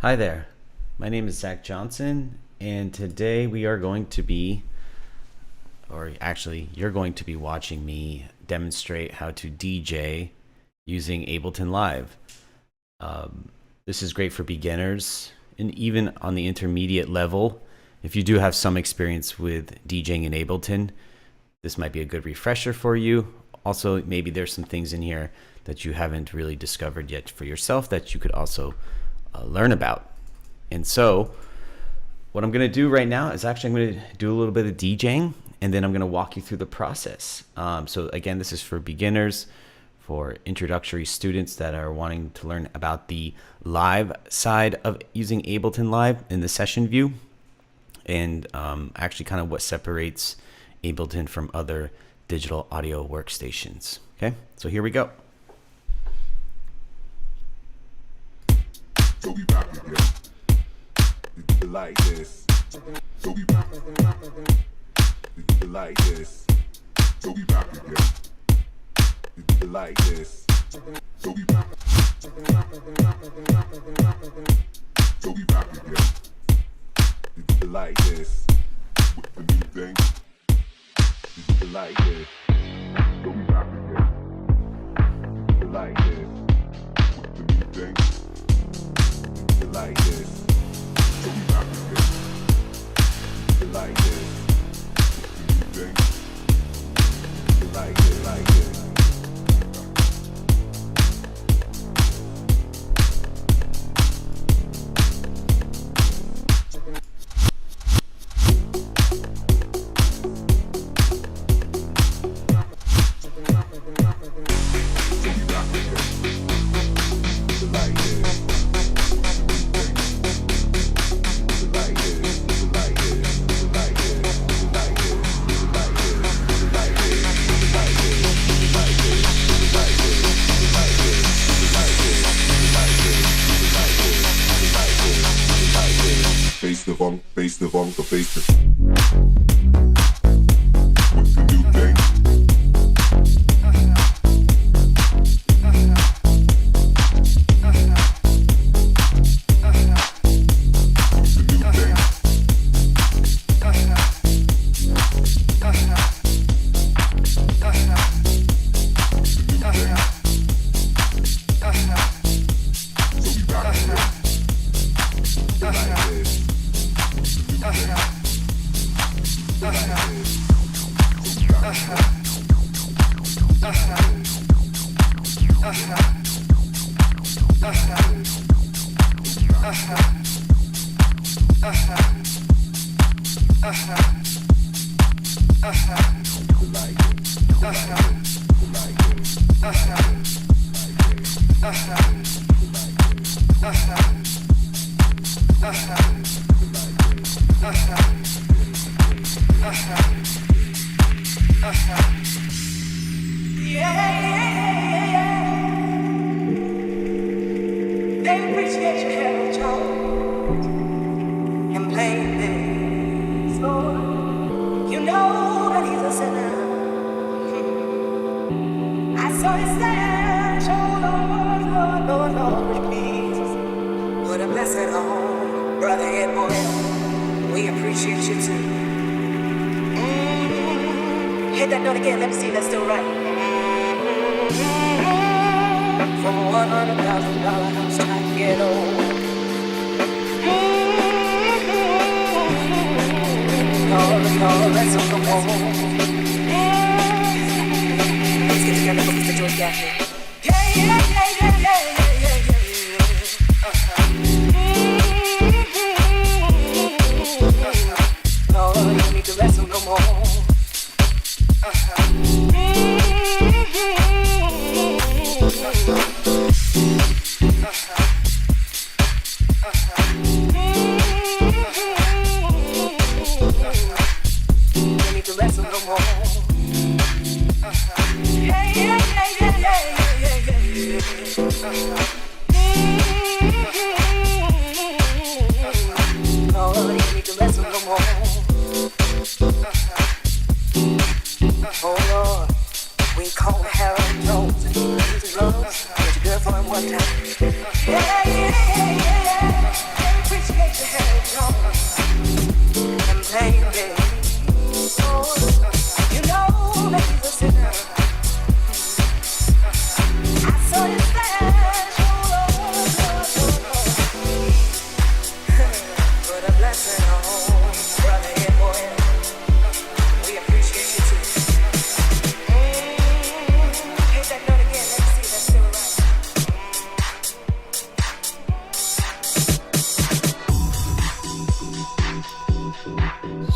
Hi there, my name is Zach Johnson, and today we are going to be, or actually you're going to be watching me demonstrate how to DJ using Ableton Live. This is great for beginners and even on the intermediate level. If you do have some experience with DJing in Ableton, this might be a good refresher for you. Also, maybe there's some things in here that you haven't really discovered yet for yourself that you could also learn about. And so what I'm going to do right now is actually I'm going to do a little bit of DJing, and then I'm going to walk you through the process. So again, this is for beginners, for introductory students that are wanting to learn about the live side of using Ableton Live in the session view, and actually kind of what separates Ableton from other digital audio workstations. Okay, so here we go. So we back again. We do it like this. So we back. We do it like this. So we back again. We do it like this. So we back. So we back again. We do it like this. With the new thing. We do it like this. So we back again. We do it like this. With the new thing. Like this, so we back again. Like this, like this, like this. Face the funk, face the funk, face the. What's the new thing? They appreciate your Harold Jones and playing this for you know that he's a sinner. I saw his stash, oh Lord, with peace. Put a blessing on brother and boy. We appreciate you too. Hit that note again, let me see if that's still right. From $100,000 house I get old. Call, let's on the wall. Let's get together, focus the joy gap here. Yeah. No, you don't need to wrestle no more. Oh Lord, we call Harold Jones and he raised his lungs. Get your girl for him one time. Yeah.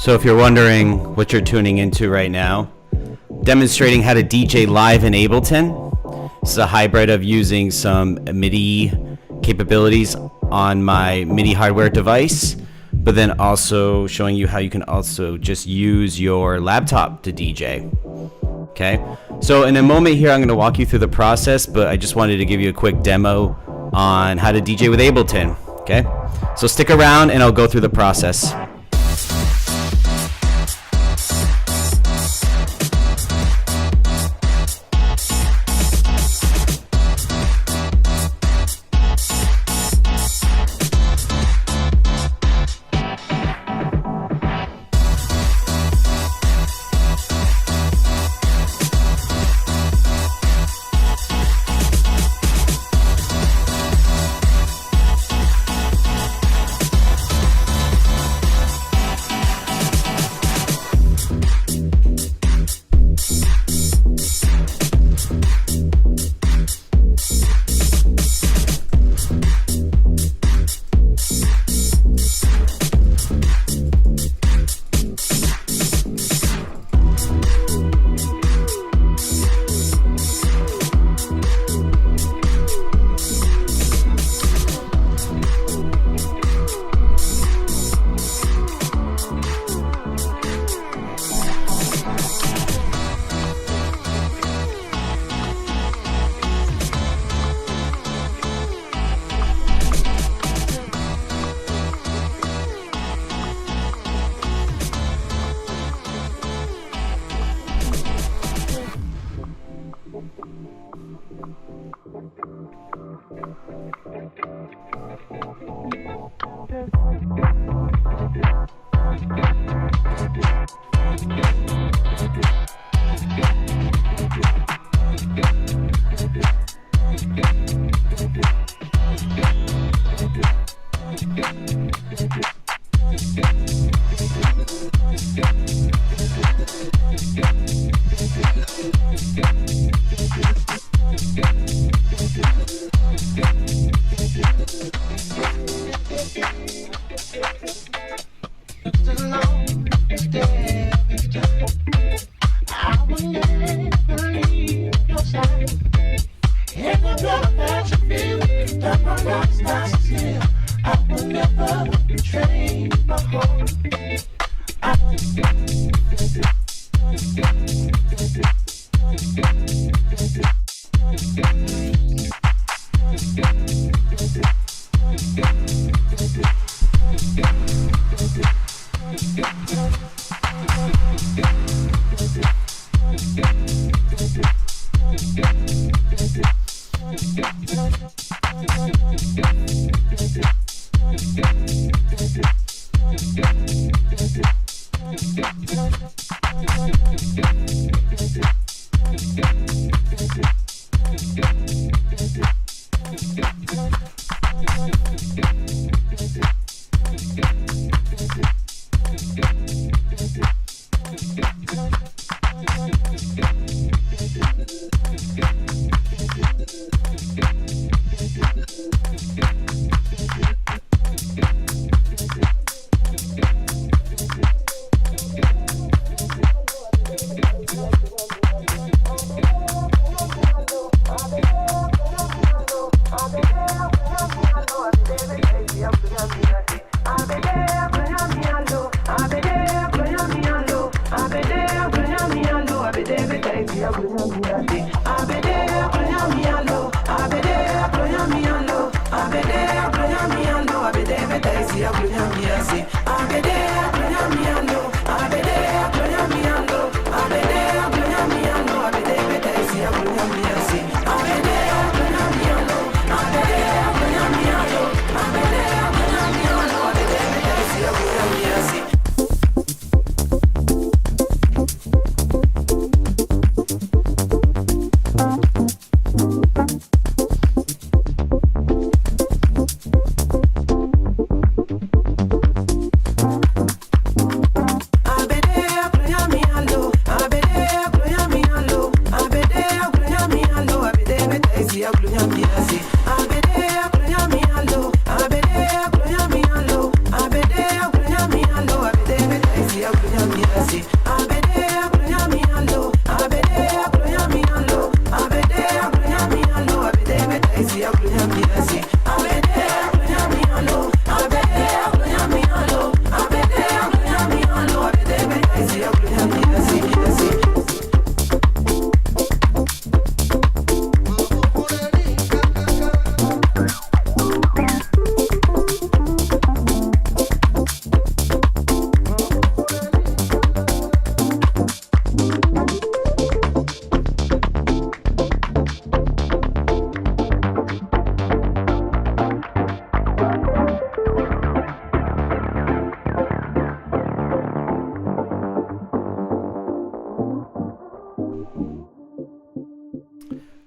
So if you're wondering what you're tuning into right now, demonstrating how to DJ live in Ableton. This is a hybrid of using some MIDI capabilities on my MIDI hardware device, but then also showing you how you can also just use your laptop to DJ. Okay, so in a moment here, I'm going to walk you through the process, but I just wanted to give you a quick demo on how to DJ with Ableton. Okay, so stick around and I'll go through the process.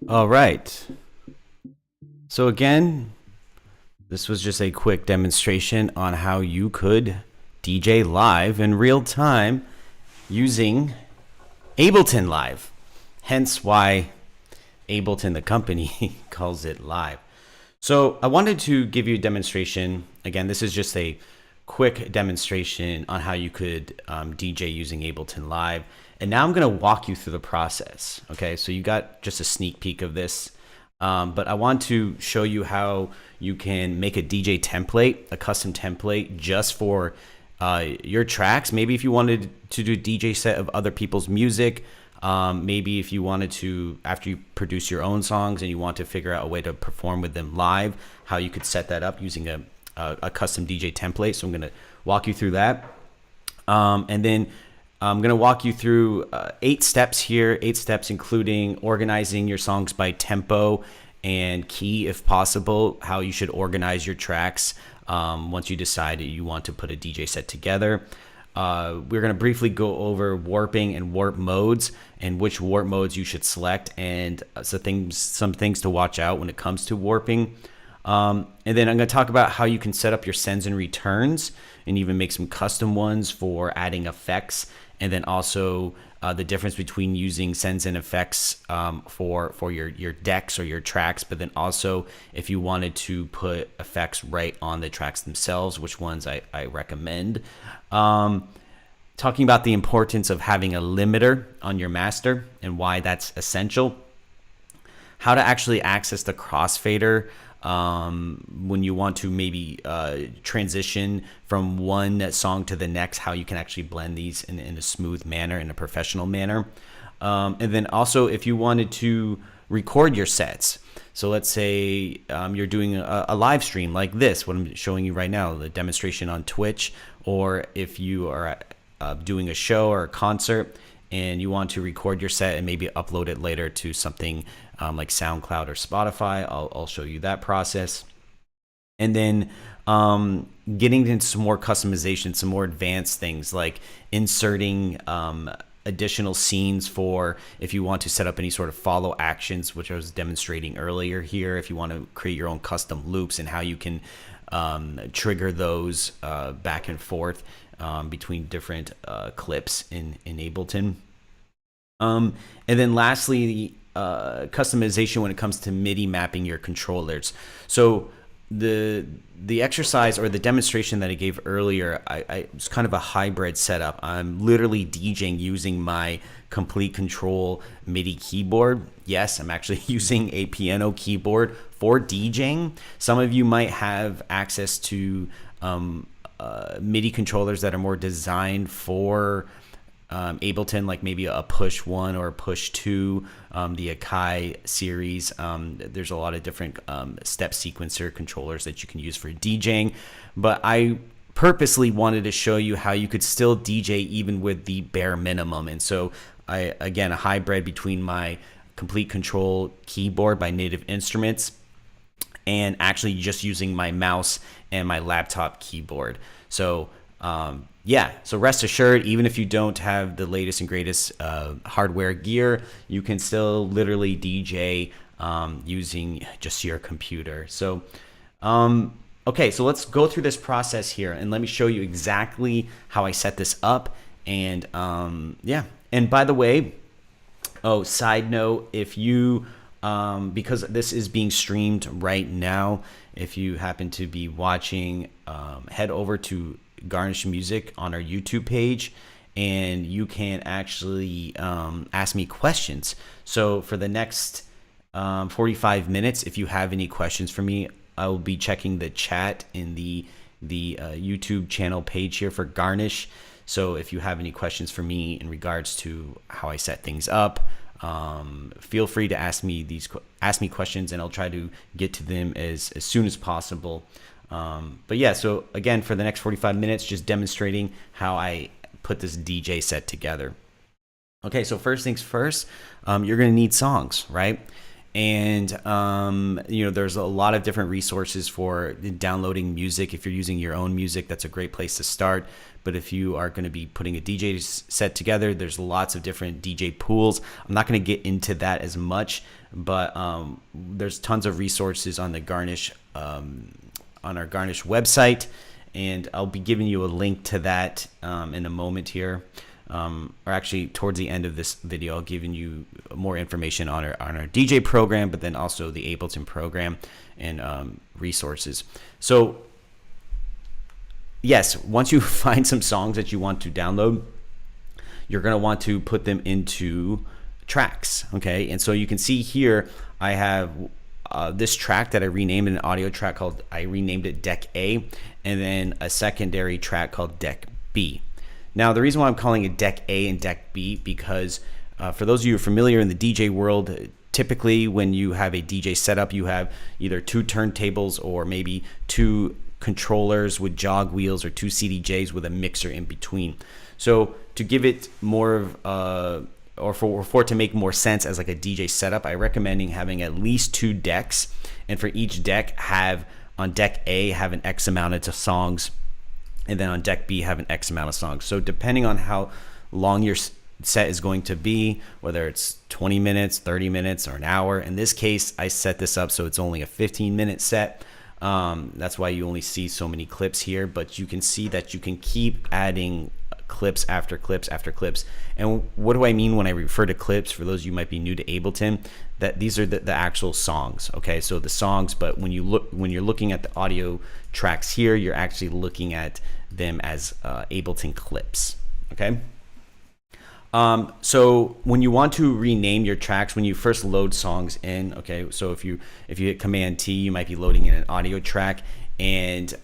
All right. So again, this was just a quick demonstration on how you could DJ live in real time using Ableton Live. Hence why Ableton, the company, calls it live. So I wanted to give you a demonstration. Again, this is just a quick demonstration on how you could DJ using Ableton Live. And now I'm going to walk you through the process. Okay, so you got just a sneak peek of this. But I want to show you how you can make a DJ template, a custom template just for your tracks. Maybe if you wanted to do a DJ set of other people's music, maybe if you wanted to, after you produce your own songs and you want to figure out a way to perform with them live, how you could set that up using a custom DJ template. So I'm going to walk you through that. And then I'm going to walk you through 8 steps here, 8 steps including organizing your songs by tempo and key if possible, how you should organize your tracks once you decide you want to put a DJ set together. We're going to briefly go over warping and warp modes and which warp modes you should select, and some things to watch out when it comes to warping. And then I'm going to talk about how you can set up your sends and returns and even make some custom ones for adding effects. And then also the difference between using sends and effects for your decks or your tracks, but then also if you wanted to put effects right on the tracks themselves, which ones I recommend. Talking about the importance of having a limiter on your master and why that's essential. How to actually access the crossfader when you want to maybe transition from one song to the next, how you can actually blend these in a smooth manner, in a professional manner. And then also if you wanted to record your sets. So let's say you're doing a live stream like this, what I'm showing you right now, the demonstration on Twitch, or if you are doing a show or a concert and you want to record your set and maybe upload it later to something like SoundCloud or Spotify, I'll show you that process. And then getting into some more customization, some more advanced things like inserting additional scenes for if you want to set up any sort of follow actions, which I was demonstrating earlier here, if you want to create your own custom loops and how you can trigger those back and forth between different clips in Ableton. And then lastly, customization when it comes to MIDI mapping your controllers. So the exercise or the demonstration that I gave earlier, I was kind of a hybrid setup. I'm literally DJing using my Complete Control MIDI keyboard. Yes, I'm actually using a piano keyboard for DJing. Some of you might have access to MIDI controllers that are more designed for Ableton, like maybe a push 1 or a push 2, the Akai series. There's a lot of different step sequencer controllers that you can use for DJing, but I purposely wanted to show you how you could still DJ even with the bare minimum. And so again, a hybrid between my Complete Control keyboard by Native Instruments and actually just using my mouse and my laptop keyboard. So yeah, so rest assured, even if you don't have the latest and greatest hardware gear, you can still literally DJ using just your computer. So, okay, so let's go through this process here and let me show you exactly how I set this up. And yeah, and by the way, oh, side note, if you, because this is being streamed right now, if you happen to be watching, head over to Garnish Music on our YouTube page and you can actually ask me questions. So for the next 45 minutes, if you have any questions for me, I will be checking the chat in the YouTube channel page here for Garnish. So if you have any questions for me in regards to how I set things up, feel free to ask me questions and I'll try to get to them as soon as possible. But yeah, so again, for the next 45 minutes, just demonstrating how I put this DJ set together. Okay, so first things first, you're going to need songs, right? And there's a lot of different resources for downloading music. If you're using your own music, that's a great place to start. But if you are going to be putting a DJ set together, there's lots of different DJ pools. I'm not going to get into that as much, but there's tons of resources on the Garnish on our Garnish website, and I'll be giving you a link to that in a moment here. Or actually towards the end of this video, I'll give you more information on our DJ program, but then also the Ableton program and resources. So yes, once you find some songs that you want to download, you're going to want to put them into tracks. Okay. And so you can see here, I have this track that I renamed, an audio track I renamed it Deck A, and then a secondary track called Deck B. Now, the reason why I'm calling it Deck A and Deck B, because for those of you who are familiar in the DJ world, typically when you have a DJ setup, you have either 2 turntables or maybe 2 controllers with jog wheels or 2 CDJs with a mixer in between. So to give it more of or for it to make more sense as like a DJ setup, I recommend having at least 2 decks, and for each deck on Deck A have an X amount of songs, and then on Deck B have an X amount of songs. So depending on how long your set is going to be, whether it's 20 minutes, 30 minutes, or an hour. In this case, I set this up so it's only a 15-minute set. That's why you only see so many clips here, but you can see that you can keep adding clips after clips after clips. And what do I mean when I refer to clips? For those of you who might be new to Ableton, that these are the actual songs. Okay, so the songs, but when you're looking at the audio tracks here, you're actually looking at them as Ableton clips. Okay. So when you want to rename your tracks, when you first load songs in, okay, so if you hit Command T, you might be loading in an audio track, and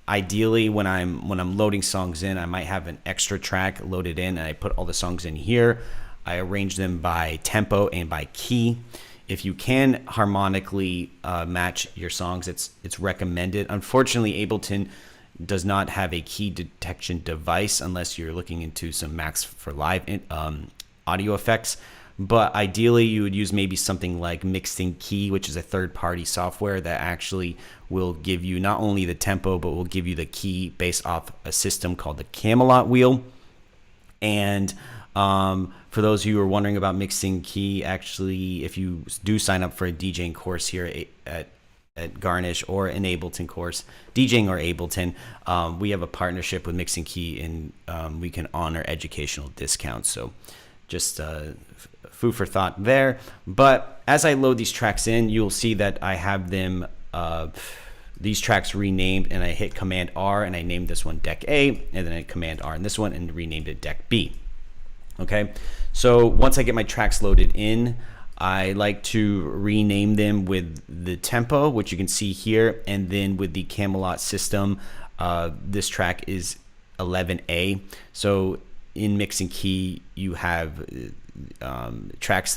ideally when I'm loading songs in, I might have an extra track loaded in, and I put all the songs in here. I arrange them by tempo and by key. If you can harmonically match your songs, it's recommended. Unfortunately, Ableton does not have a key detection device unless you're looking into some Max for Live audio effects. But ideally, you would use maybe something like Mixing Key, which is a third-party software that actually will give you not only the tempo, but will give you the key based off a system called the Camelot wheel. And for those of you who are wondering about Mixing Key, actually, if you do sign up for a DJing course here at Garnish, or an Ableton course, DJing or Ableton, we have a partnership with Mixing Key, and we can honor educational discounts. So just food for thought there. But as I load these tracks in, you'll see that I have them these tracks renamed, and I hit Command R and I named this one Deck A, and then I hit Command R in this one and renamed it Deck B. Okay, so once I get my tracks loaded in, I like to rename them with the tempo, which you can see here, and then with the Camelot system, this track is 11A. So in Mixing Key, you have tracks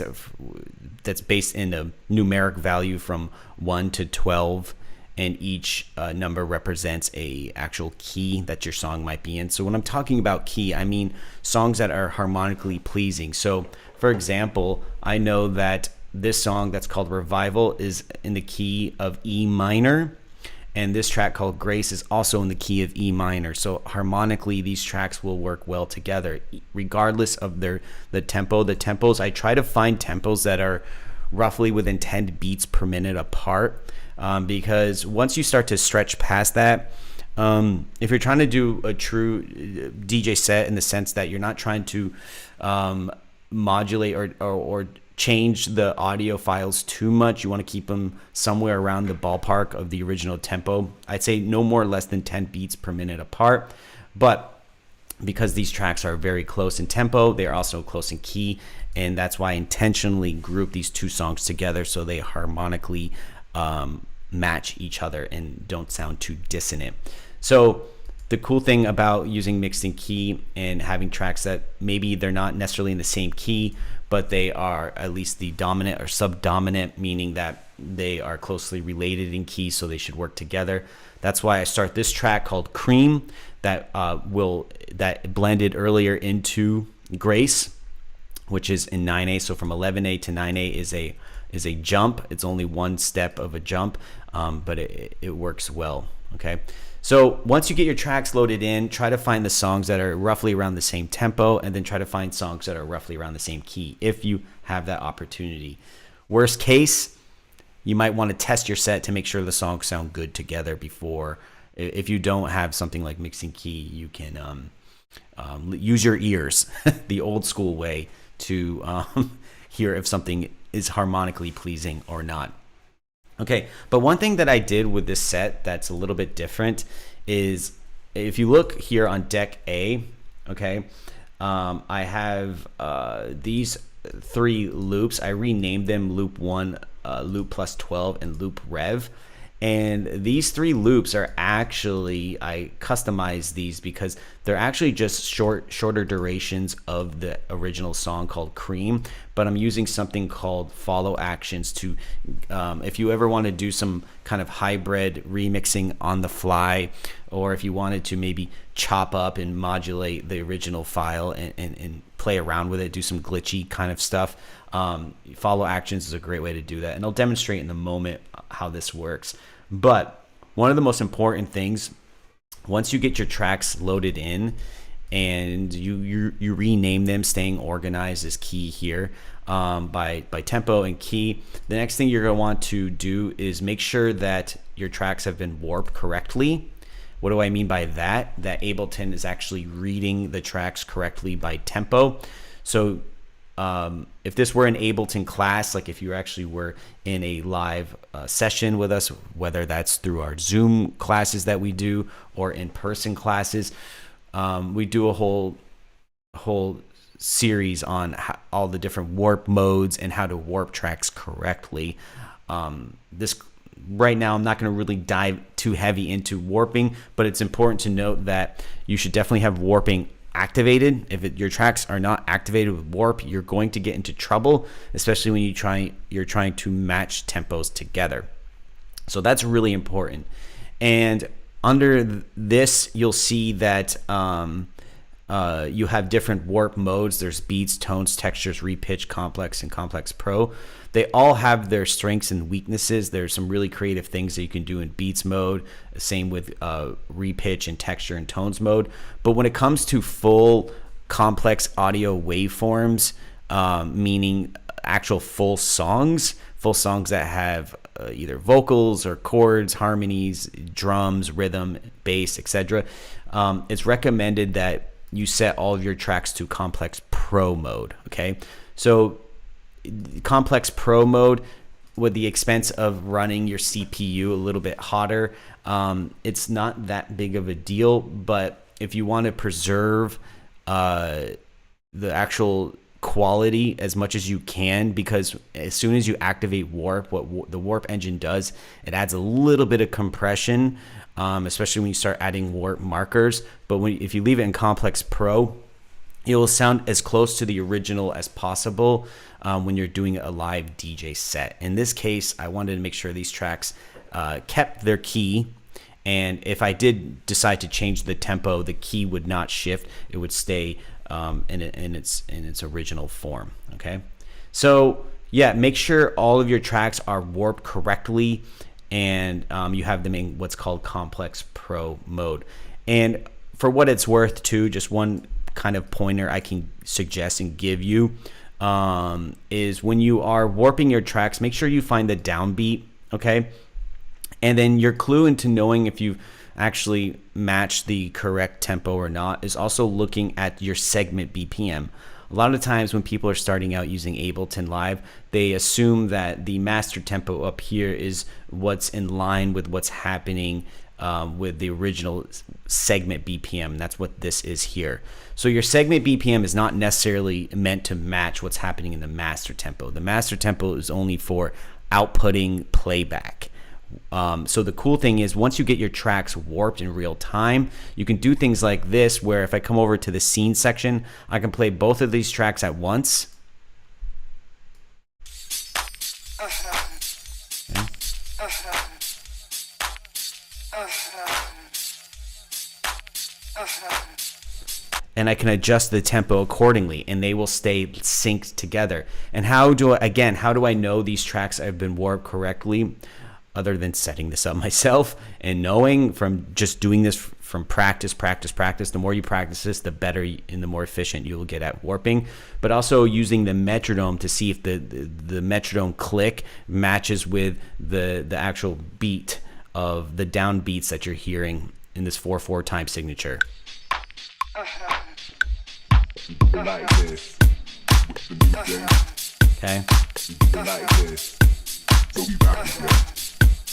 that's based in a numeric value from 1 to 12, and each number represents a actual key that your song might be in. So when I'm talking about key, I mean songs that are harmonically pleasing. So for example, I know that this song that's called Revival is in the key of E minor, and this track called Grace is also in the key of E minor. So harmonically, these tracks will work well together, regardless of the tempo. The tempos, I try to find tempos that are roughly within 10 beats per minute apart, because once you start to stretch past that, if you're trying to do a true DJ set in the sense that you're not trying to modulate or change the audio files too much, you want to keep them somewhere around the ballpark of the original tempo. I'd say no more or less than 10 beats per minute apart. But because these tracks are very close in tempo, they are also close in key, and that's why I intentionally group these two songs together so they harmonically match each other and don't sound too dissonant. So the cool thing about using Mixing Key and having tracks that maybe they're not necessarily in the same key, but they are at least the dominant or subdominant, meaning that they are closely related in key, so they should work together. That's why I start this track called Cream that blended earlier into Grace, which is in 9A. So from 11A to 9A is a jump. It's only one step of a jump, but it works well. Okay. So once you get your tracks loaded in, try to find the songs that are roughly around the same tempo, and then try to find songs that are roughly around the same key if you have that opportunity. Worst case, you might want to test your set to make sure the songs sound good together before. If you don't have something like mixing key, you can use your ears, the old school way, to hear if something is harmonically pleasing or not. Okay, but one thing that I did with this set that's a little bit different is, if you look here on deck A, okay, I have these 3 loops. I renamed them loop 1, loop plus 12, and loop rev. And these 3 loops are actually, I customized these because they're actually just shorter durations of the original song called Cream, but I'm using something called follow actions to, if you ever want to do some kind of hybrid remixing on the fly, or if you wanted to maybe chop up and modulate the original file and play around with it, do some glitchy kind of stuff, follow actions is a great way to do that. And I'll demonstrate in a moment how this works. But one of the most important things, once you get your tracks loaded in and you rename them, staying organized is key here, by tempo and key. The next thing you're going to want to do is make sure that your tracks have been warped correctly. What do I mean by that? That Ableton is actually reading the tracks correctly by tempo. So if this were an Ableton class, like if you actually were in a live session with us, whether that's through our Zoom classes that we do or in-person classes, we do a whole series on all the different warp modes and how to warp tracks correctly. Right now, I'm not going to really dive too heavy into warping, but it's important to note that you should definitely have warping activated. If your tracks are not activated with warp, you're going to get into trouble, especially when you're trying to match tempos together. So that's really important. And under this, you'll see that you have different warp modes. There's beats, tones, textures, repitch, complex, and complex pro. They all have their strengths and weaknesses. There's some really creative things that you can do in beats mode, same with repitch and texture and tones mode. But when it comes to full complex audio waveforms, meaning actual full songs that have either vocals or chords, harmonies, drums, rhythm, bass, etc., it's recommended that you set all of your tracks to complex pro mode. Okay, so complex pro mode, with the expense of running your CPU a little bit hotter, it's not that big of a deal. But if you want to preserve the actual quality as much as you can, because as soon as you activate warp, what the warp engine does, it adds a little bit of compression, especially when you start adding warp markers. But if you leave it in complex pro, it will sound as close to the original as possible when you're doing a live DJ set. In this case, I wanted to make sure these tracks kept their key, and if I did decide to change the tempo, the key would not shift. It would stay in its original form. Okay, so yeah, make sure all of your tracks are warped correctly, and you have them in what's called complex pro mode. And for what it's worth too, just one kind of pointer I can suggest and give you is when you are warping your tracks, make sure you find the downbeat. Okay, and then your clue into knowing if you've actually matched the correct tempo or not is also looking at your segment BPM. A lot of times when people are starting out using Ableton Live, they assume that the master tempo up here is what's in line with what's happening with the original segment BPM. That's what this is here. So your segment BPM is not necessarily meant to match what's happening in the master tempo. The master tempo is only for outputting playback. So the cool thing is, once you get your tracks warped in real time, you can do things like this, where if I come over to the scene section, I can play both of these tracks at once. Okay. and I can adjust the tempo accordingly, and they will stay synced together. And how do I know these tracks have been warped correctly? Other than setting this up myself and knowing from just doing this from practice. The more you practice this, the better and the more efficient you will get at warping. But also using the metronome to see if the metronome click matches with the actual beat of the down beats that you're hearing in this 4/4 time signature. Like this. With the new thing. Okay. Like this. So we back again.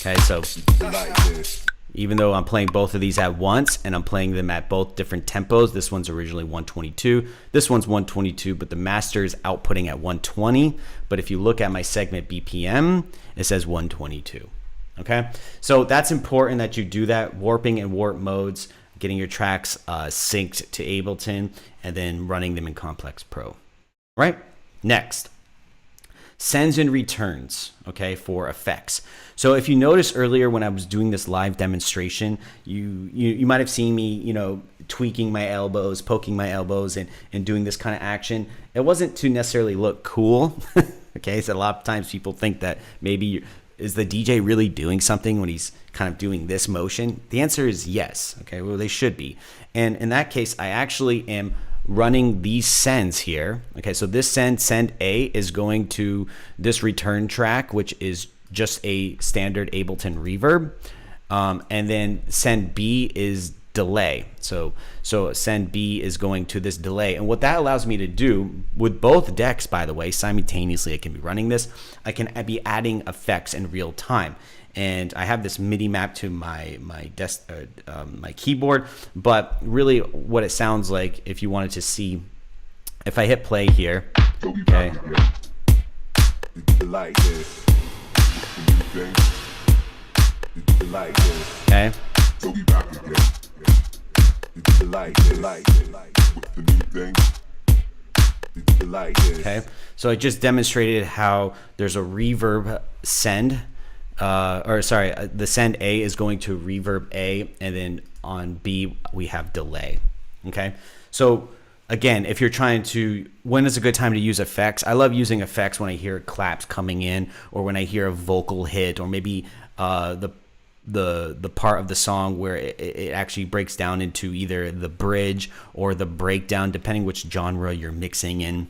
Okay, so Like this. even though I'm playing both of these at once and I'm playing them at both different tempos, this one's originally 122, this one's 122, but the master is outputting at 120. But if you look at my segment BPM, it says 122. Okay, so that's important that you do that. Warping and warp modes, getting your tracks synced to Ableton, and then running them in Complex Pro. Right, next. Sends and returns, okay, for effects. So if you notice earlier when I was doing this live demonstration, you might have seen me, tweaking my elbows, poking my elbows, and doing this kind of action. It wasn't to necessarily look cool, okay? So a lot of times people think that maybe is the DJ really doing something when he's kind of doing this motion? The answer is yes, okay? Well, they should be. And in that case, I actually am running these sends here. Okay, so this send A is going to this return track, which is just a standard Ableton reverb. And then send B is delay. So send B is going to this delay. And what that allows me to do with both decks, by the way, simultaneously, I can be running this. I can be adding effects in real time. And I have this MIDI map to my keyboard, but really what it sounds like, if you wanted to see, if I hit play here, okay. Like this. Like this. Okay. So we back again. Like this. With the new thing. Like this. Okay. So I just demonstrated how there's a reverb send. The send A is going to reverb A, and then on B we have delay. Okay, so again, if you're trying to, when is a good time to use effects? I love using effects when I hear claps coming in, or when I hear a vocal hit, or maybe the part of the song where it actually breaks down into either the bridge or the breakdown, depending which genre you're mixing in.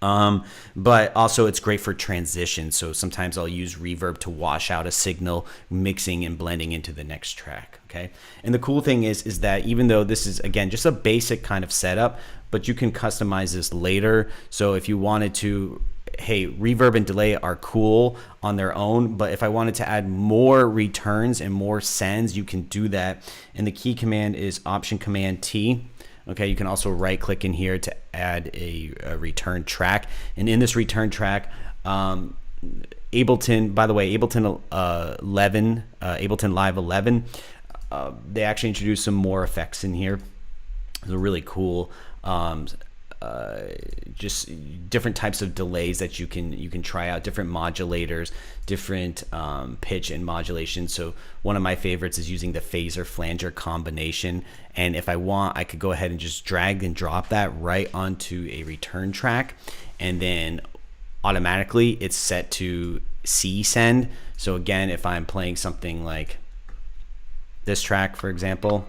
But also it's great for transition. So sometimes I'll use reverb to wash out a signal, mixing and blending into the next track. Okay. And the cool thing is that even though this is, again, just a basic kind of setup, but you can customize this later. So if you wanted to, hey, reverb and delay are cool on their own, but if I wanted to add more returns and more sends, you can do that. And the key command is Option Command T. Okay, you can also right click in here to add a return track. And in this return track, Ableton, by the way, Ableton 11, Ableton Live 11, they actually introduced some more effects in here. They're really cool. Just different types of delays that you can try out, different modulators, different pitch and modulation. So one of my favorites is using the phaser flanger combination, and if I want, I could go ahead and just drag and drop that right onto a return track, and then automatically it's set to C send. So again, if I'm playing something like this track, for example,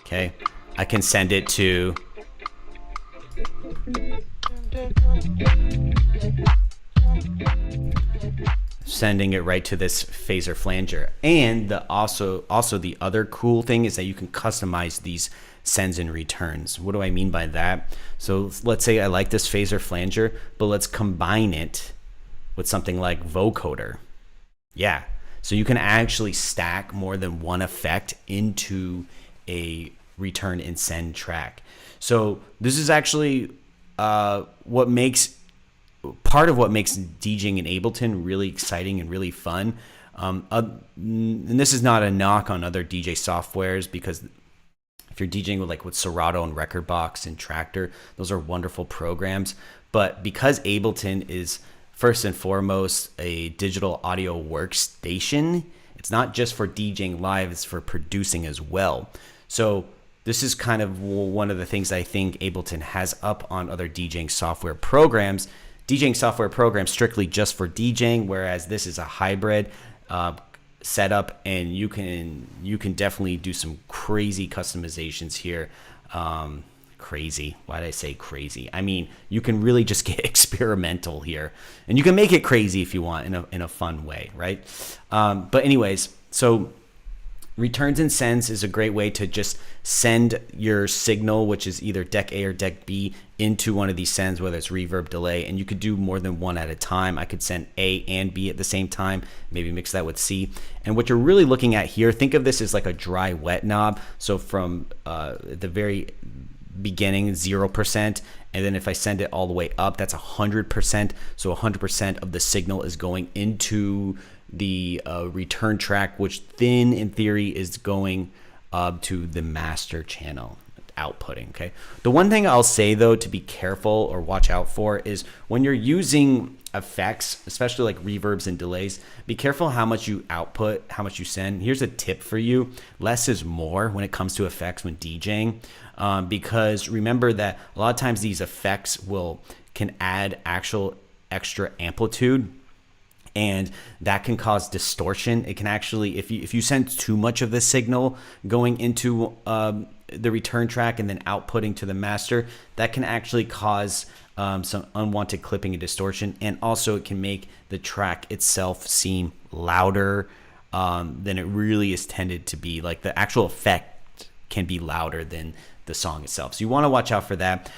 okay, I can send it to sending it right to this phaser flanger. And also the other cool thing is that you can customize these sends and returns. What do I mean by that? So let's say I like this phaser flanger, but let's combine it with something like vocoder. Yeah, so you can actually stack more than one effect into a return and send track. So this is actually what makes part of what makes DJing in Ableton really exciting and really fun. And this is not a knock on other DJ softwares, because if you're DJing with Serato and Rekordbox and Tractor, those are wonderful programs. But because Ableton is first and foremost a digital audio workstation, it's not just for DJing live, it's for producing as well. So this is kind of one of the things I think Ableton has up on other DJing software programs. DJing software programs strictly just for DJing, whereas this is a hybrid setup, and you can definitely do some crazy customizations here. Crazy. Why did I say crazy? I mean, you can really just get experimental here, and you can make it crazy if you want in a fun way, right? But anyways, so returns and sends is a great way to just send your signal, which is either deck A or deck B, into one of these sends, whether it's reverb, delay, and you could do more than one at a time. I could send A and B at the same time, maybe mix that with C. And what you're really looking at here, think of this as like a dry wet knob. So from the very beginning, 0%, and then if I send it all the way up, that's 100%. So 100% of the signal is going into the return track, which then in theory is going to the master channel outputting. Okay, the one thing I'll say though to be careful or watch out for is when you're using effects, especially like reverbs and delays, be careful how much you output, how much you send. Here's a tip for you: less is more when it comes to effects when DJing, because remember that a lot of times these effects can add actual extra amplitude, and that can cause distortion. It can actually, if you send too much of the signal going into the return track and then outputting to the master, that can actually cause some unwanted clipping and distortion, and also it can make the track itself seem louder than it really is tended to be. Like the actual effect can be louder than the song itself. So you want to watch out for that.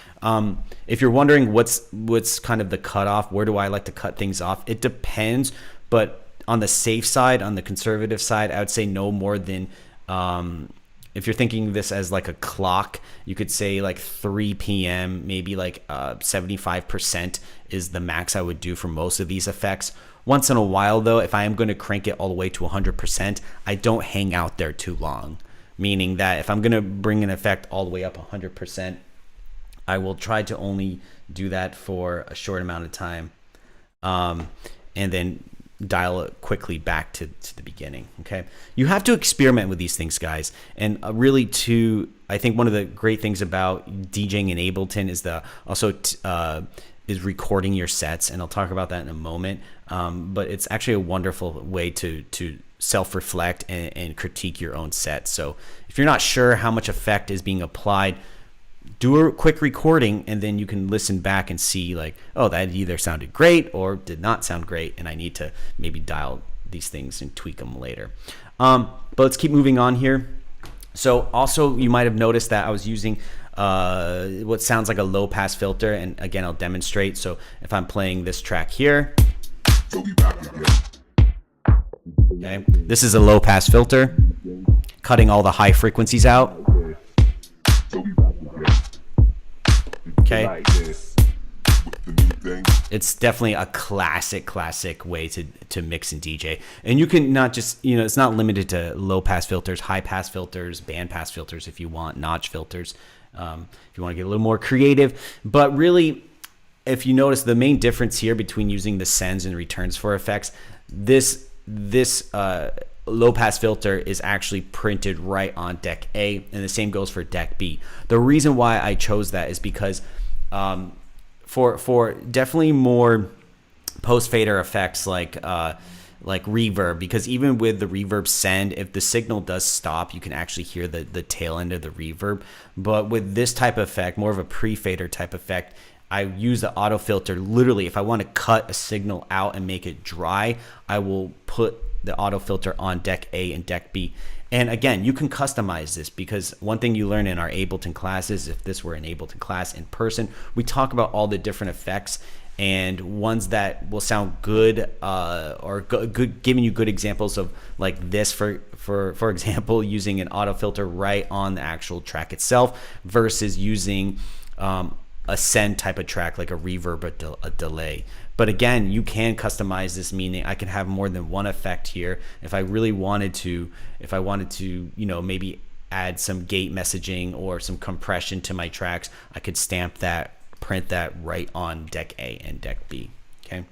If you're wondering what's kind of the cutoff, where do I like to cut things off? It depends, but on the safe side, on the conservative side, I would say no more than, if you're thinking this as like a clock, you could say like 3 p.m., maybe like 75% is the max I would do for most of these effects. Once in a while though, if I am going to crank it all the way to 100%, I don't hang out there too long. Meaning that if I'm going to bring an effect all the way up 100%, I will try to only do that for a short amount of time, and then dial it quickly back to the beginning. Okay, you have to experiment with these things, guys, and really I think one of the great things about DJing in Ableton is recording your sets, and I'll talk about that in a moment. But it's actually a wonderful way to self-reflect and critique your own set. So if you're not sure how much effect is being applied, do a quick recording, and then you can listen back and see like, oh, that either sounded great or did not sound great, and I need to maybe dial these things and tweak them later. But let's keep moving on here. So also you might have noticed that I was using what sounds like a low pass filter, and again I'll demonstrate. So if I'm playing this track here, okay, this is a low pass filter, cutting all the high frequencies out. Okay, it's definitely a classic way to mix and DJ. And you can not just, it's not limited to low pass filters, high pass filters, band pass filters if you want, notch filters, if you want to get a little more creative. But really, if you notice, the main difference here between using the sends and returns for effects, this low pass filter is actually printed right on deck A, and the same goes for deck B. The reason why I chose that is because for definitely more post fader effects like reverb, because even with the reverb send, if the signal does stop, you can actually hear the tail end of the reverb. But with this type of effect, more of a pre-fader type effect, I use the auto filter. Literally, if I want to cut a signal out and make it dry, I will put the auto filter on deck A and deck B. And again, you can customize this, because one thing you learn in our Ableton classes, if this were an Ableton class in person, we talk about all the different effects and ones that will sound good, or good, giving you good examples of like this, for example, using an auto filter right on the actual track itself versus using a send type of track like a reverb or a delay. But again, you can customize this, meaning I can have more than one effect here. If I really wanted to, maybe add some gate messaging or some compression to my tracks, I could stamp that, print that right on deck A and deck B. Okay.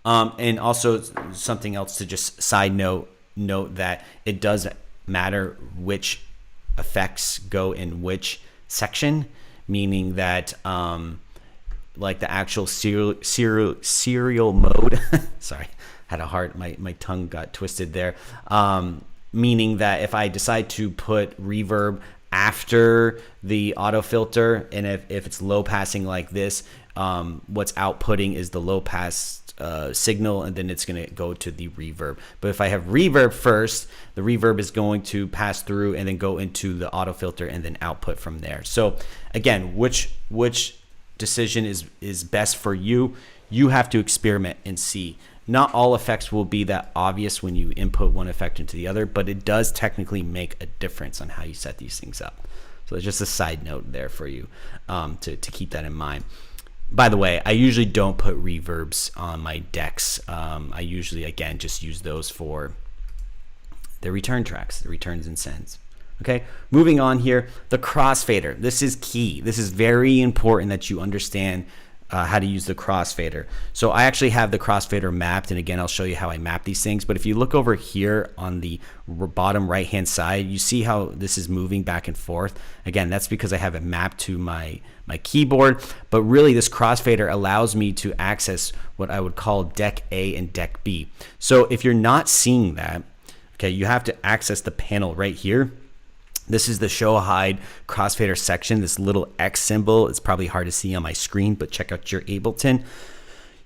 And also something else to just side note that it does matter which effects go in which section, meaning that like the actual serial mode. Sorry, had a heart. My tongue got twisted there. Meaning that if I decide to put reverb after the auto filter, and if it's low passing like this, what's outputting is the low pass signal, and then it's going to go to the reverb. But if I have reverb first, the reverb is going to pass through and then go into the auto filter and then output from there. So again, which decision is best for you? You have to experiment and see. Not all effects will be that obvious when you input one effect into the other, but it does technically make a difference on how you set these things up. So that's just a side note there for you to keep that in mind. By the way, I usually don't put reverbs on my decks. I usually, again, just use those for the return tracks, the returns and sends. Okay, moving on here, the crossfader. This is key. This is very important that you understand how to use the crossfader. So I actually have the crossfader mapped, and again, I'll show you how I map these things. But if you look over here on the bottom right hand side, you see how this is moving back and forth. Again, that's because I have it mapped to my keyboard, but really this crossfader allows me to access what I would call deck A and deck B. So if you're not seeing that, okay, you have to access the panel right here. This is the show hide crossfader section, this little X symbol. It's probably hard to see on my screen, but check out your Ableton.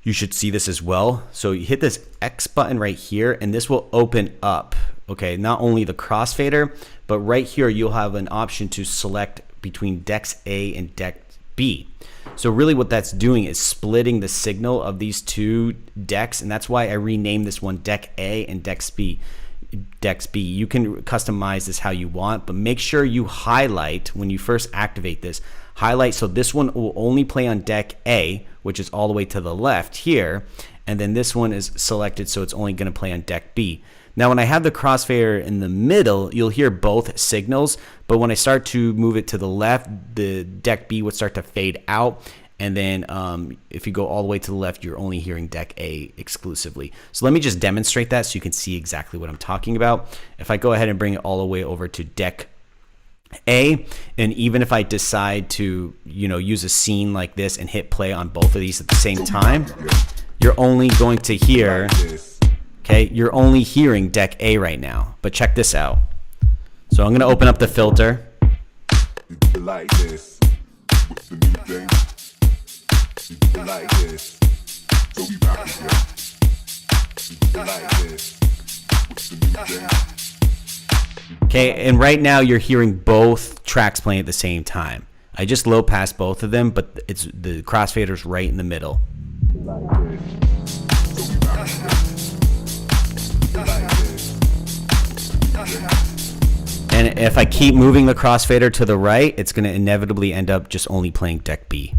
You should see this as well. So you hit this X button right here, and this will open up, okay, not only the crossfader, but right here you'll have an option to select between decks A and deck B. So really what that's doing is splitting the signal of these two decks, and that's why I renamed this one deck A and decks B. You can customize this how you want, but make sure you highlight when you first activate this. Highlight so this one will only play on deck A, which is all the way to the left here, and then this one is selected so it's only going to play on deck B. Now when I have the crossfader in the middle, you'll hear both signals, but when I start to move it to the left, the deck B would start to fade out. And then if you go all the way to the left, you're only hearing deck A exclusively. So let me just demonstrate that so you can see exactly what I'm talking about. If I go ahead and bring it all the way over to deck A, and even if I decide to, use a scene like this and hit play on both of these at the same time, you're only going to hear, okay, you're only hearing deck A right now. But check this out. So I'm going to open up the filter. Like this. What's the new thing? Like this. So we back again. Like this. What's the new thing? Okay, and right now you're hearing both tracks playing at the same time. I just low passed both of them, but it's the crossfader's right in the middle. Like this. So we back again. Like this. And if I keep moving the crossfader to the right, it's going to inevitably end up just only playing deck B.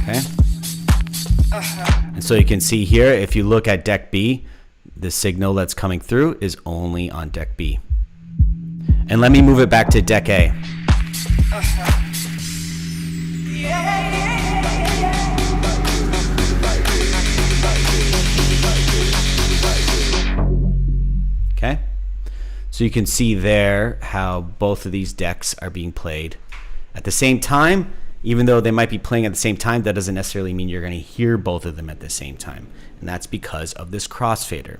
Okay. And so you can see here, if you look at deck B, the signal that's coming through is only on deck B. And let me move it back to deck A. Okay. So you can see there how both of these decks are being played at the same time. Even though they might be playing at the same time, that doesn't necessarily mean you're going to hear both of them at the same time. And that's because of this crossfader.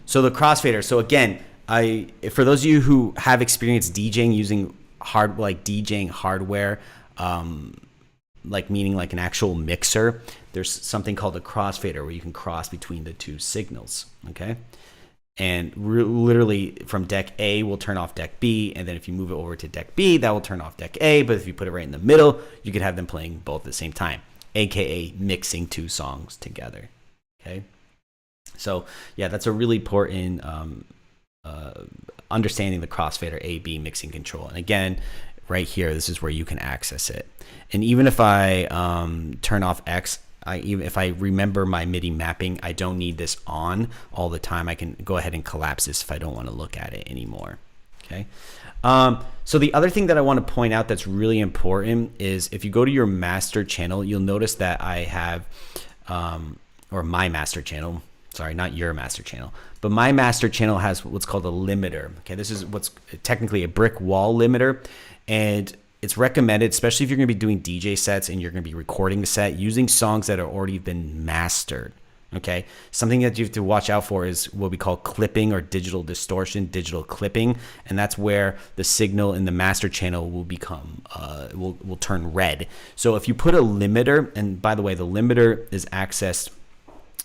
So the crossfader, so again, for those of you who have experience DJing using DJing hardware, meaning like an actual mixer, there's something called a crossfader where you can cross between the two signals, okay? And literally from deck A will turn off deck B, and then if you move it over to deck B, that will turn off deck A, but if you put it right in the middle, you could have them playing both at the same time, aka mixing two songs together, okay? So yeah, that's a really important understanding the crossfader A-B mixing control. And again, right here, this is where you can access it. And even if I turn off X, if I remember my MIDI mapping, I don't need this on all the time. I can go ahead and collapse this if I don't want to look at it anymore. Okay. So the other thing that I want to point out that's really important is if you go to your master channel, you'll notice that I have or my master channel, sorry, not your master channel, but my master channel has what's called a limiter. Okay, this is what's technically a brick wall limiter, and it's recommended, especially if you're going to be doing DJ sets and you're going to be recording the set using songs that have already been mastered. Okay, something that you have to watch out for is what we call clipping or digital distortion, digital clipping, and that's where the signal in the master channel will become will turn red. So if you put a limiter, and by the way, the limiter is accessed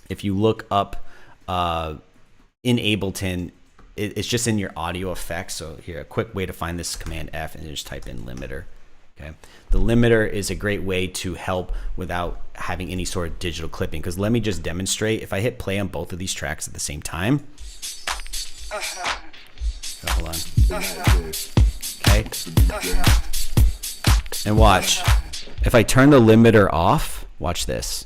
if you look up in Ableton. It's just in your audio effects. So here, a quick way to find this, Command F, and just type in limiter. Okay, the limiter is a great way to help without having any sort of digital clipping. Because let me just demonstrate. If I hit play on both of these tracks at the same time, hold on. Okay, and watch. If I turn the limiter off, watch this.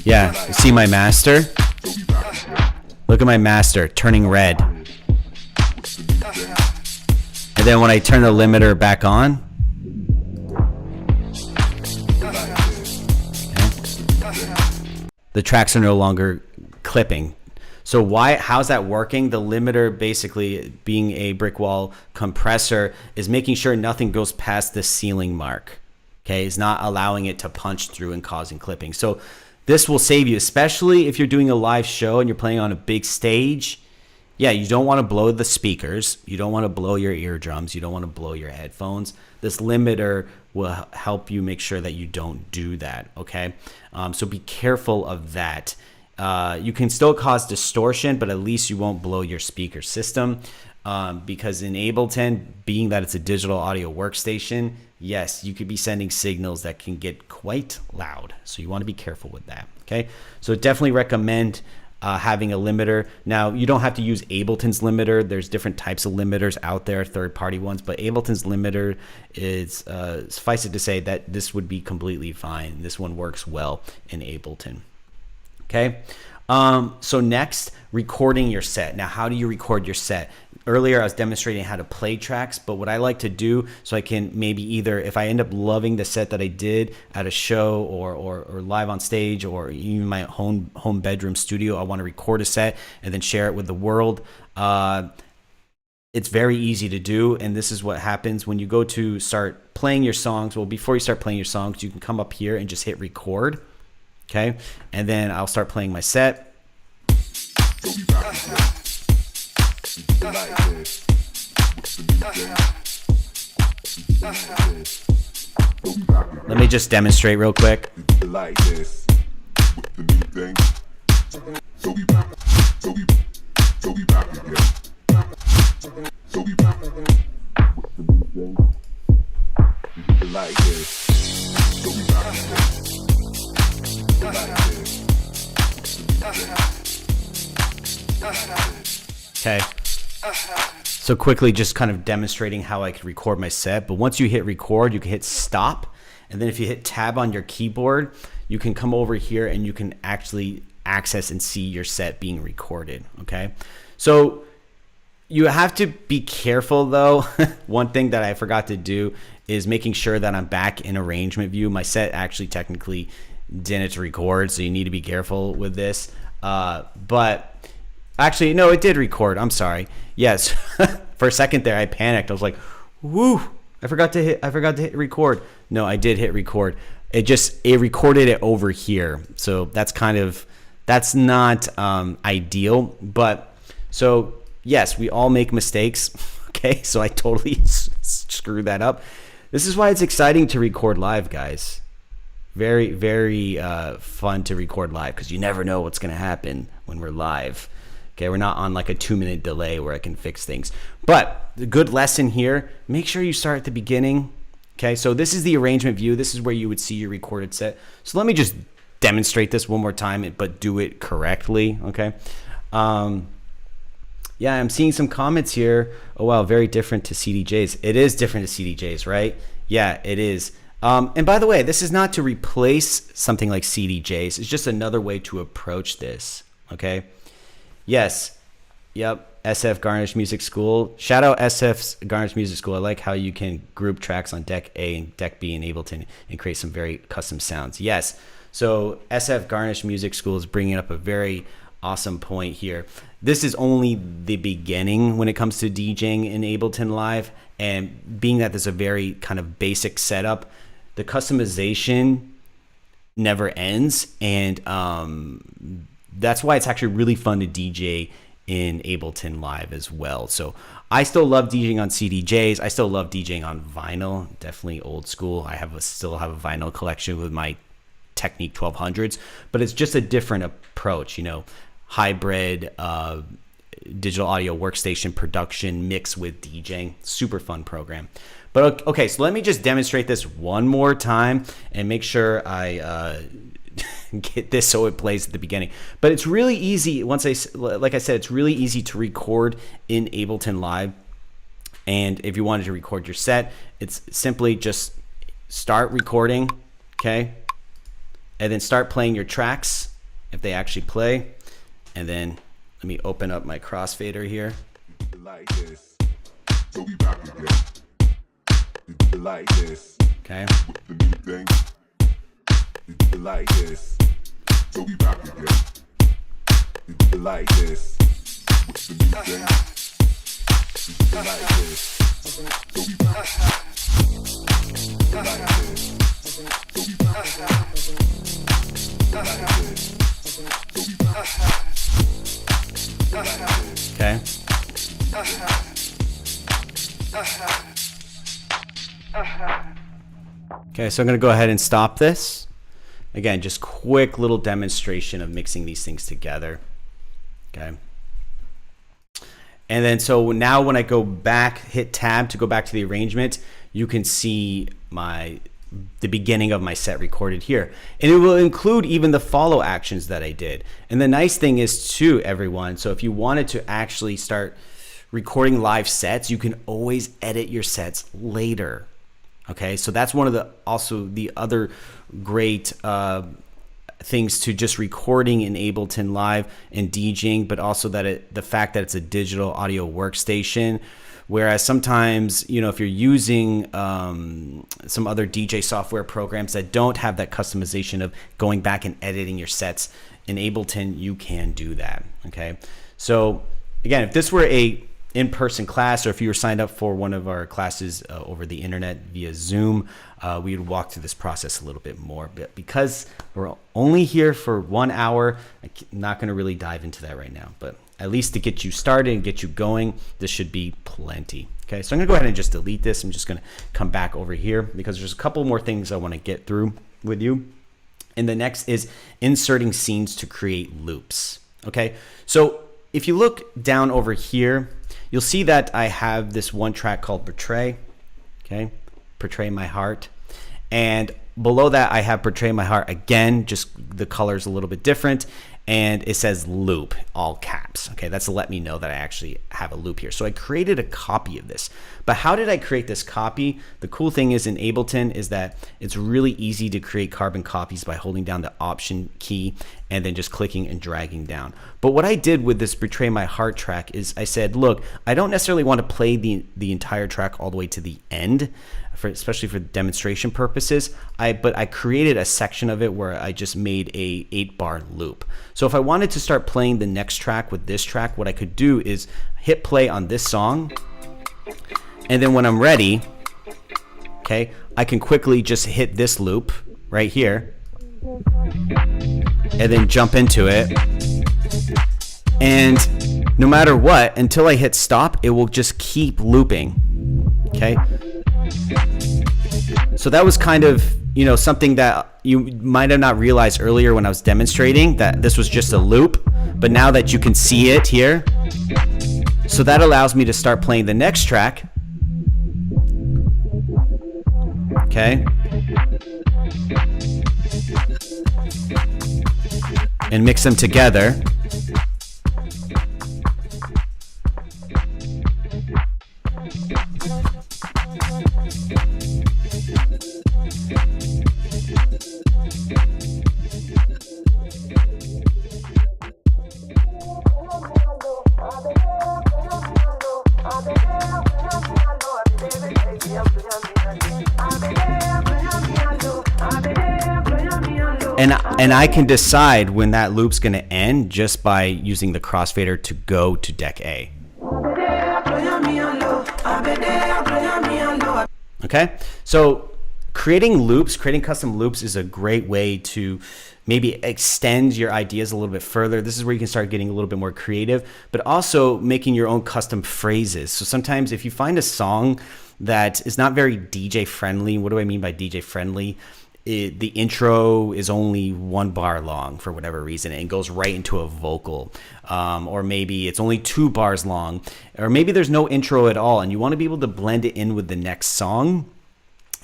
Yeah, you see my master? Look at my master turning red. And then when I turn the limiter back on, okay, the tracks are no longer clipping. So how's that working? The limiter, basically being a brick wall compressor, is making sure nothing goes past the ceiling mark. Okay, it's not allowing it to punch through and causing clipping. So this will save you, especially if you're doing a live show and you're playing on a big stage. Yeah, you don't want to blow the speakers. You don't want to blow your eardrums. You don't want to blow your headphones. This limiter will help you make sure that you don't do that, okay? So be careful of that. You can still cause distortion, but at least you won't blow your speaker system. Because in Ableton, being that it's a digital audio workstation, yes, you could be sending signals that can get quite loud. So you want to be careful with that, okay? So definitely recommend having a limiter. Now, you don't have to use Ableton's limiter. There's different types of limiters out there, third-party ones, but Ableton's limiter is, suffice it to say that this would be completely fine. This one works well in Ableton, okay? So next, recording your set. Now, how do you record your set? Earlier, I was demonstrating how to play tracks, but what I like to do, so I can maybe either, if I end up loving the set that I did at a show or live on stage or even my home bedroom studio, I want to record a set and then share it with the world. It's very easy to do, and this is what happens when you go to start playing your songs. Well, before you start playing your songs, you can come up here and just hit record, okay? And then I'll start playing my set. Let me just demonstrate real quick. Like this with the new thing. So we back again. So we back with the new thing. Like this. So we back again. Like this. Okay. So quickly, just kind of demonstrating how I could record my set. But once you hit record, you can hit stop. And then if you hit tab on your keyboard, you can come over here and you can actually access and see your set being recorded, okay? So you have to be careful though. One thing that I forgot to do is making sure that I'm back in arrangement view. My set actually technically didn't record, so you need to be careful with this. But actually, no, it did record. I'm sorry. Yes, for a second there, I panicked. I was like, "Woo! I forgot to hit record." No, I did hit record. It recorded it over here. So that's not ideal. But so yes, we all make mistakes. Okay, so I totally screwed that up. This is why it's exciting to record live, guys. Very, very fun to record live because you never know what's gonna happen when we're live. Okay, we're not on like a 2-minute delay where I can fix things. But the good lesson here, make sure you start at the beginning. Okay, so this is the arrangement view. This is where you would see your recorded set. So let me just demonstrate this one more time, but do it correctly, okay? Yeah, I'm seeing some comments here. Oh, wow, very different to CDJs. It is different to CDJs, right? Yeah, it is. And by the way, this is not to replace something like CDJs. It's just another way to approach this, okay? Yes. Yep. SF Garnish Music School. Shout out SF's Garnish Music School. I like how you can group tracks on deck A and deck B in Ableton and create some very custom sounds. Yes. So SF Garnish Music School is bringing up a very awesome point here. This is only the beginning when it comes to DJing in Ableton Live. And being that there's a very kind of basic setup, the customization never ends. And that's why it's actually really fun to DJ in Ableton Live as well. So I still love DJing on CDJs. I still love DJing on vinyl, definitely old school. I still have a vinyl collection with my Technique 1200s, but it's just a different approach, you know, hybrid digital audio workstation production mixed with DJing. Super fun program. But okay, so let me just demonstrate this one more time and make sure I get this so it plays at the beginning. But it's really easy. Like I said, it's really easy to record in Ableton Live. And if you wanted to record your set, it's simply just start recording, okay? And then start playing your tracks if they actually play. And then let me open up my crossfader here. Like this. So we back again. Like this. Okay. With the new thing. Like this. So we back again. Like this. With the new thing. Like this. So we back. Like this. So we back. Like this. So we back. Okay. Okay, so I'm going to go ahead and stop this. Again, just quick little demonstration of mixing these things together. Okay. And then so now when I go back, hit tab to go back to the arrangement, you can see the beginning of my set recorded here. And it will include even the follow actions that I did. And the nice thing is too, everyone, so if you wanted to actually start recording live sets, you can always edit your sets later. Okay, so that's one of the other great things to just recording in Ableton Live and DJing, but also that the fact that it's a digital audio workstation. Whereas sometimes, you know, if you're using some other DJ software programs that don't have that customization of going back and editing your sets, in Ableton, you can do that. Okay, so again, if this were a in-person class, or if you were signed up for one of our classes over the internet via Zoom, we would walk through this process a little bit more. But because we're only here for 1 hour, I'm not going to really dive into that right now. But at least to get you started and get you going, this should be plenty. Okay, so I'm going to go ahead and just delete this. I'm just going to come back over here because there's a couple more things I want to get through with you. And the next is inserting scenes to create loops. Okay, so if you look down over here, you'll see that I have this one track called Portray, okay? Portray My Heart. And below that, I have Portray My Heart again, just the color's a little bit different. And it says loop, all caps. Okay, that's to let me know that I actually have a loop here. So I created a copy of this. But how did I create this copy? The cool thing is in Ableton is that it's really easy to create carbon copies by holding down the Option key and then just clicking and dragging down. But what I did with this Betray My Heart track is I said, look, I don't necessarily want to play the entire track all the way to the end, especially for demonstration purposes. But I created a section of it where I just made a 8-bar loop. So if I wanted to start playing the next track with this track, what I could do is hit play on this song. And then when I'm ready, okay, I can quickly just hit this loop right here and then jump into it. And no matter what, until I hit stop, it will just keep looping. Okay. So that was kind of, something that you might have not realized earlier when I was demonstrating, that this was just a loop, but now that you can see it here, so that allows me to start playing the next track. Okay. And mix them together. and I can decide when that loop's going to end just by using the crossfader to go to deck A. Okay, so creating custom loops is a great way to maybe extend your ideas a little bit further. This is where you can start getting a little bit more creative, but also making your own custom phrases. So sometimes if you find a song that is not very DJ friendly, what do I mean by DJ friendly? The intro is only 1 bar long for whatever reason and goes right into a vocal, or maybe it's only 2 bars long, or maybe there's no intro at all and you want to be able to blend it in with the next song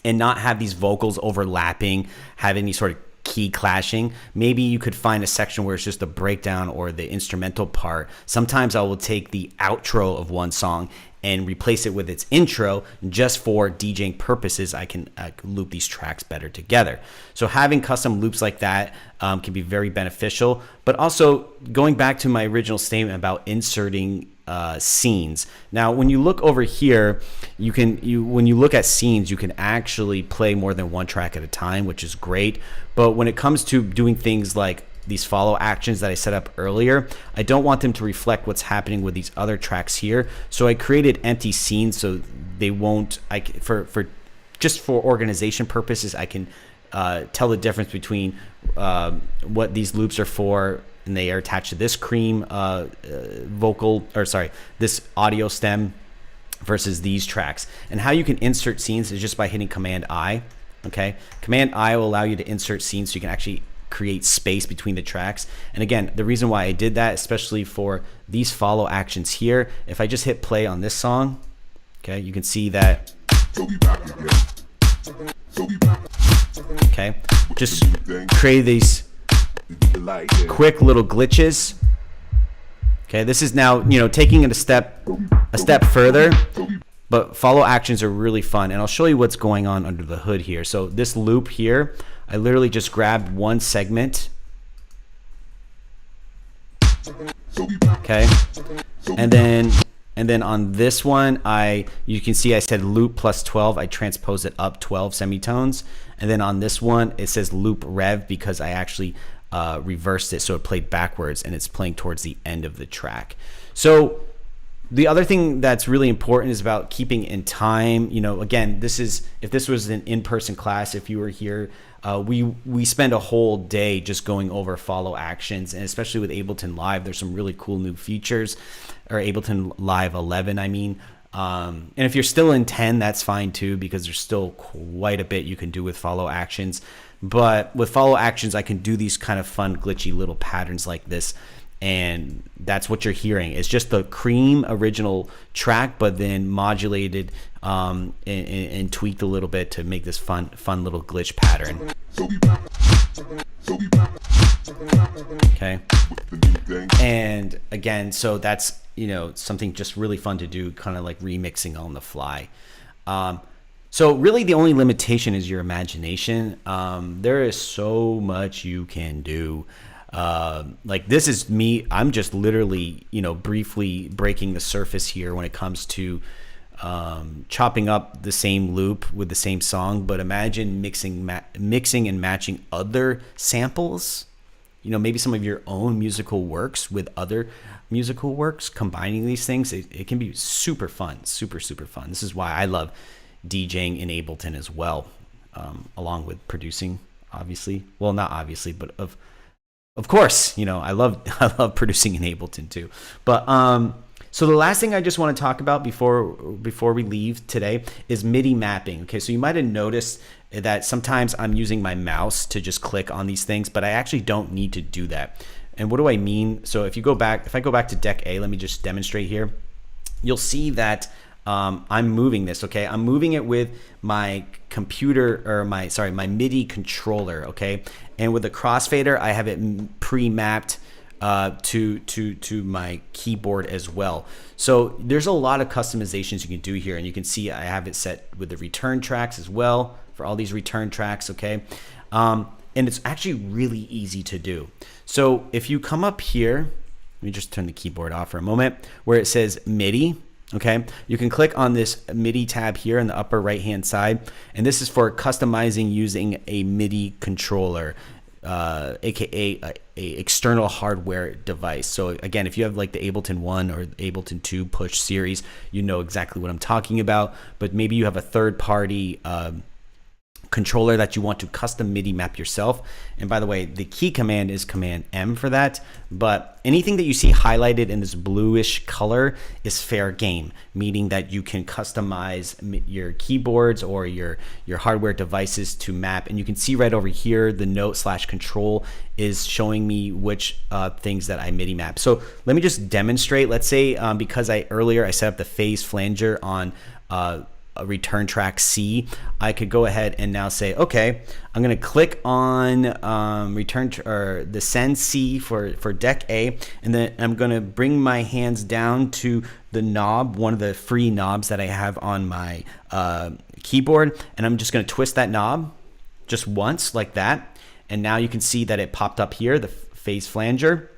and not have these vocals overlapping, have any sort of key clashing. Maybe you could find a section where it's just a breakdown or the instrumental part. Sometimes I will take the outro of one song and replace it with its intro just for DJing purposes. I can loop these tracks better together. So having custom loops like that can be very beneficial, but also going back to my original statement about inserting scenes. Now, when you look over here, when you look at scenes, you can actually play more than one track at a time, which is great. But when it comes to doing things like these follow actions that I set up earlier, I don't want them to reflect what's happening with these other tracks here. So I created empty scenes so they won't, for organization purposes, I can tell the difference between what these loops are for, and they are attached to this this audio stem versus these tracks. And how you can insert scenes is just by hitting Command I. Okay, Command I will allow you to insert scenes so you can actually create space between the tracks. And again, the reason why I did that, especially for these follow actions here, if I just hit play on this song, okay, you can see that. Okay, just create these quick little glitches. Okay, this is now, taking it a step further, but follow actions are really fun. And I'll show you what's going on under the hood here. So this loop here, I literally just grabbed one segment. Okay, and then on this one, you can see I said loop plus 12. I transposed it up 12 semitones. And then on this one, it says loop rev because I actually reversed it so it played backwards and it's playing towards the end of the track. So the other thing that's really important is about keeping in time. Again, if this was an in-person class, if you were here, we spend a whole day just going over follow actions, and especially with Ableton Live, there's some really cool new features, or Ableton Live 11, I mean. And if you're still in 10, that's fine too, because there's still quite a bit you can do with follow actions. But with follow actions, I can do these kind of fun, glitchy little patterns like this. And that's what you're hearing. It's just the cream original track, but then modulated and tweaked a little bit to make this fun little glitch pattern. Okay. And again, so that's, something just really fun to do, kind of like remixing on the fly. So really the only limitation is your imagination. There is so much you can do. Like this is me, I'm just literally, briefly breaking the surface here when it comes to chopping up the same loop with the same song. But imagine mixing and matching other samples, maybe some of your own musical works with other musical works, combining these things. It can be super fun, super fun. This is why I love DJing in Ableton as well, along with producing, obviously. Well, not obviously, but of course, I love producing in Ableton too. But so the last thing I just want to talk about before we leave today is MIDI mapping. Okay, so you might have noticed that sometimes I'm using my mouse to just click on these things, but I actually don't need to do that. And what do I mean? So if I go back to deck A, let me just demonstrate here. You'll see that I'm moving this. Okay, I'm moving it with my computer, or my MIDI controller. Okay, and with the crossfader, I have it pre-mapped to my keyboard as well. So there's a lot of customizations you can do here, and you can see I have it set with the return tracks as well for all these return tracks. Okay, and it's actually really easy to do. So if you come up here, let me just turn the keyboard off for a moment, where it says MIDI. Okay, you can click on this MIDI tab here in the upper right hand side, and this is for customizing using a MIDI controller. aka a external hardware device. So again, if you have like the Ableton 1 or Ableton 2 push series, you know exactly what I'm talking about. But maybe you have a third party controller that you want to custom MIDI map yourself. And by the way, the key command is Command M for that. But anything that you see highlighted in this bluish color is fair game, meaning that you can customize your keyboards or your hardware devices to map. And you can see right over here, the note/control is showing me which things that I MIDI map. So let me just demonstrate. Let's say because earlier I set up the phase flanger on a return track C, I could go ahead and now say, okay, I'm going to click on the send C for deck A, and then I'm going to bring my hands down to the knob, one of the free knobs that I have on my keyboard, and I'm just going to twist that knob just once like that, and now you can see that it popped up here, the phase flanger.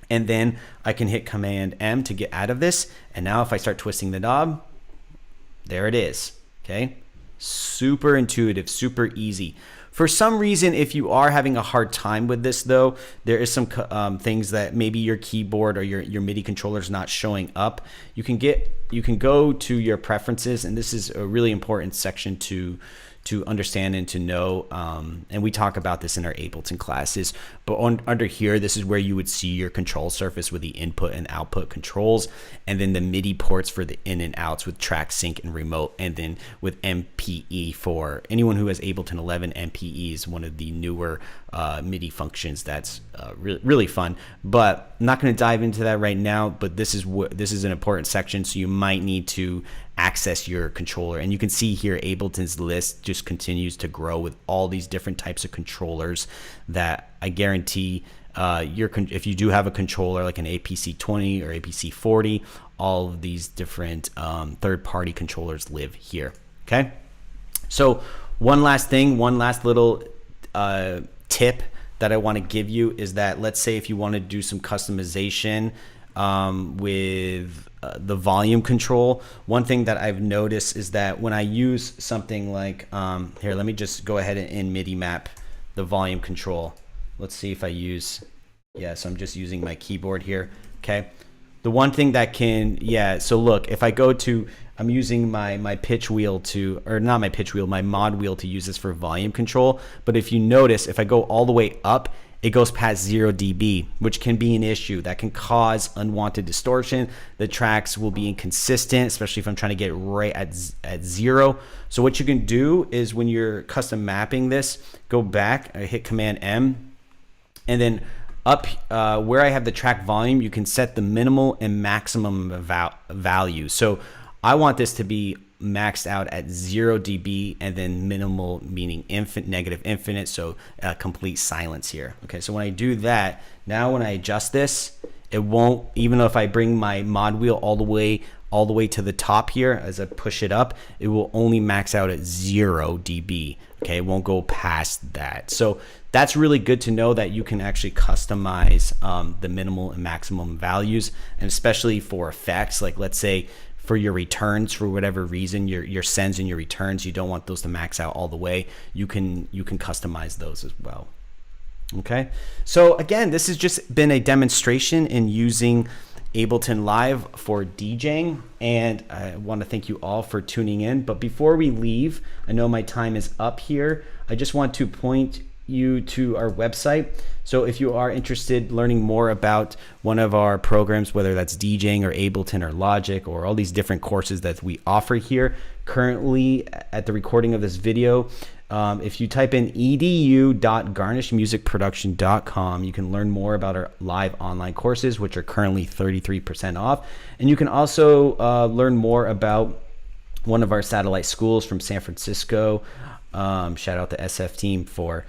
And then I can hit Command M to get out of this, and now if I start twisting the knob, there it is. Okay, super intuitive, super easy. For some reason, if you are having a hard time with this though, there is some things that maybe your keyboard or your MIDI controller is not showing up. You can go to your preferences, and this is a really important section to understand and to know, and we talk about this in our Ableton classes, but under here, this is where you would see your control surface with the input and output controls, and then the MIDI ports for the in and outs with track sync and remote, and then with MPE for anyone who has Ableton 11. MPE is one of the newer MIDI functions that's really fun, but I'm not going to dive into that right now. But this is an important section, so you might need to access your controller, and you can see here Ableton's list just continues to grow with all these different types of controllers that I guarantee if you do have a controller like an APC 20 or APC 40, all of these different third-party controllers live here. Okay, so one last little tip that I want to give you is that, let's say if you want to do some customization with the volume control, one thing that I've noticed is that when I use something like here, let me just go ahead and MIDI map the volume control. Let's see if I use, so I'm just using my keyboard here. Okay, the one thing that so look, if I go to, I'm using my pitch wheel or not my pitch wheel, my mod wheel to use this for volume control. But if you notice, if I go all the way up, it goes past 0 dB, which can be an issue. That can cause unwanted distortion. The tracks will be inconsistent, especially if I'm trying to get right at 0. So what you can do is when you're custom mapping this, go back, hit Command M, and then up where I have the track volume, you can set the minimal and maximum value. So I want this to be maxed out at 0 dB, and then minimal meaning negative infinite, so complete silence here. Okay, so when I do that, now when I adjust this, it won't, even if I bring my mod wheel all the way to the top here, as I push it up, it will only max out at 0 dB. Okay, it won't go past that. So that's really good to know, that you can actually customize the minimal and maximum values, and especially for effects, like let's say for your returns, for whatever reason, your sends and your returns, you don't want those to max out all the way, you can customize those as well. Okay, so again, this has just been a demonstration in using Ableton Live for DJing, and I want to thank you all for tuning in. But before we leave, I know my time is up here, I just want to point you to our website. So if you are interested learning more about one of our programs, whether that's DJing or Ableton or Logic or all these different courses that we offer here, currently at the recording of this video, if you type in edu.garnishmusicproduction.com, you can learn more about our live online courses, which are currently 33% off. And you can also learn more about one of our satellite schools from San Francisco. Shout out the SF team for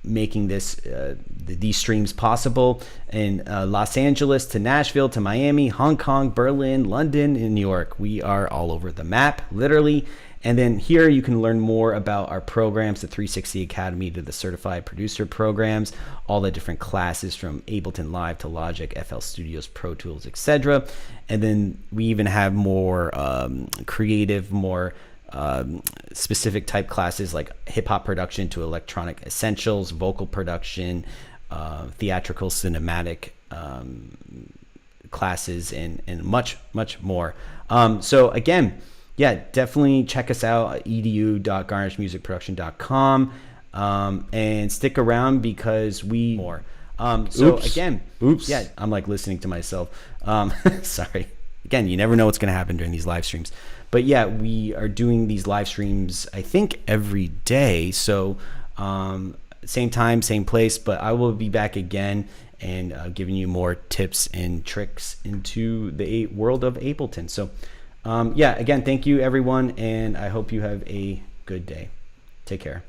making these streams possible, in Los Angeles to Nashville to Miami, Hong Kong, Berlin, London, and New York. We are all over the map, literally. And then here you can learn more about our programs, the 360 Academy to the Certified Producer programs, all the different classes from Ableton Live to Logic, FL Studios, Pro Tools, etc. And then we even have more creative, more specific type classes like hip hop production to electronic essentials, vocal production, theatrical, cinematic classes, and much more. So again, yeah, definitely check us out at edu.garnishmusicproduction.com, and stick around because we more. So Oops. again, Oops. yeah, I'm like listening to myself. Sorry. Again, you never know what's going to happen during these live streams. But yeah, we are doing these live streams, I think, every day. So same time, same place, but I will be back again and giving you more tips and tricks into the world of Ableton. So yeah, again, thank you everyone, and I hope you have a good day. Take care.